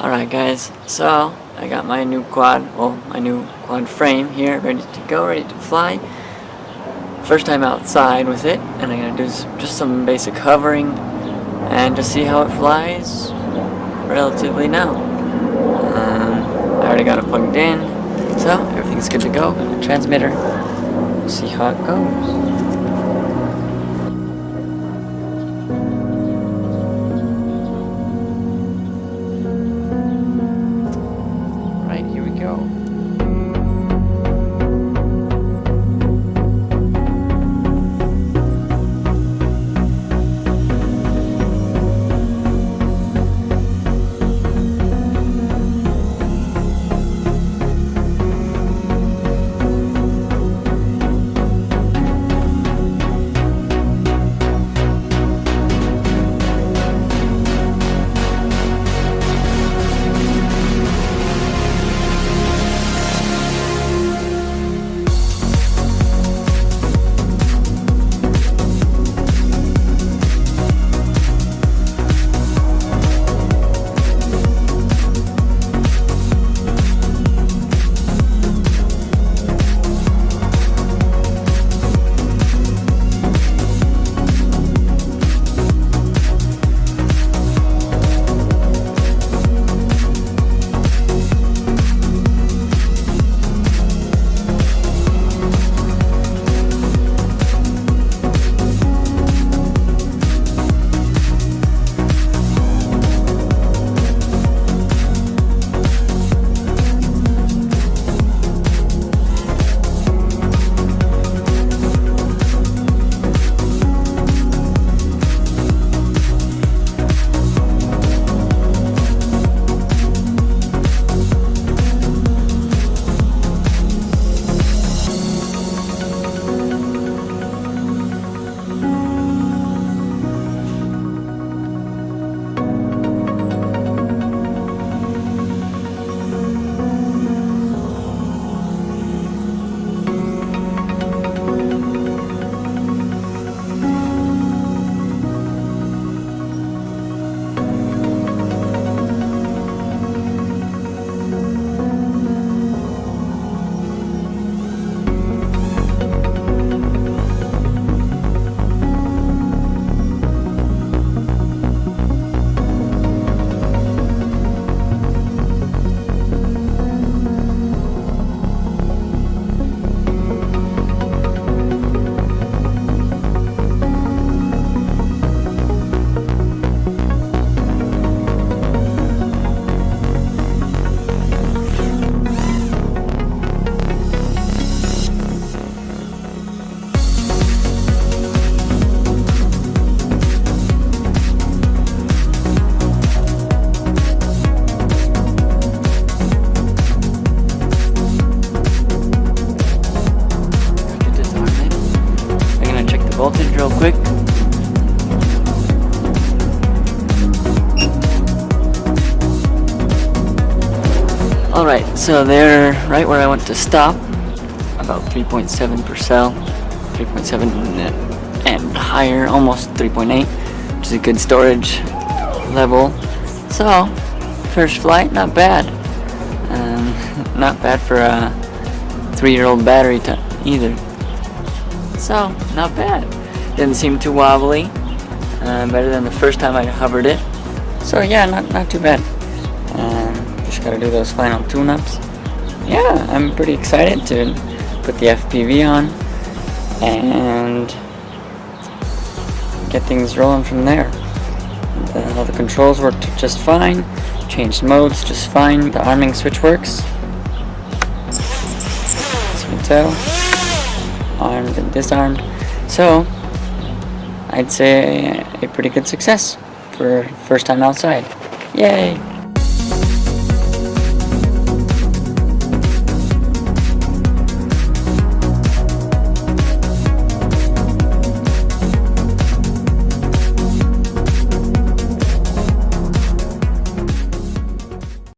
Alright guys, so I got my new quad frame here, ready to go, ready to fly. First time outside with it, and I'm going to do just some basic hovering and just see how it flies relatively now. I already got it plugged in, so everything's good to go. Transmitter, we'll see how it goes. Voltage real quick. Alright, so they're right where I want to stop, about 3.7 per cell, 3.7 and higher, almost 3.8, which is a good storage level. So, first flight, not bad. Not bad for a 3-year-old battery either. So, not bad. Didn't seem too wobbly. Better than the first time I hovered it. So yeah, not too bad. Just gotta do those final tune-ups. Yeah, I'm pretty excited to put the FPV on and get things rolling from there. All the controls worked just fine. Changed modes just fine. The arming switch works. As you can tell. Armed and disarmed. So I'd say a pretty good success for first time outside. Yay!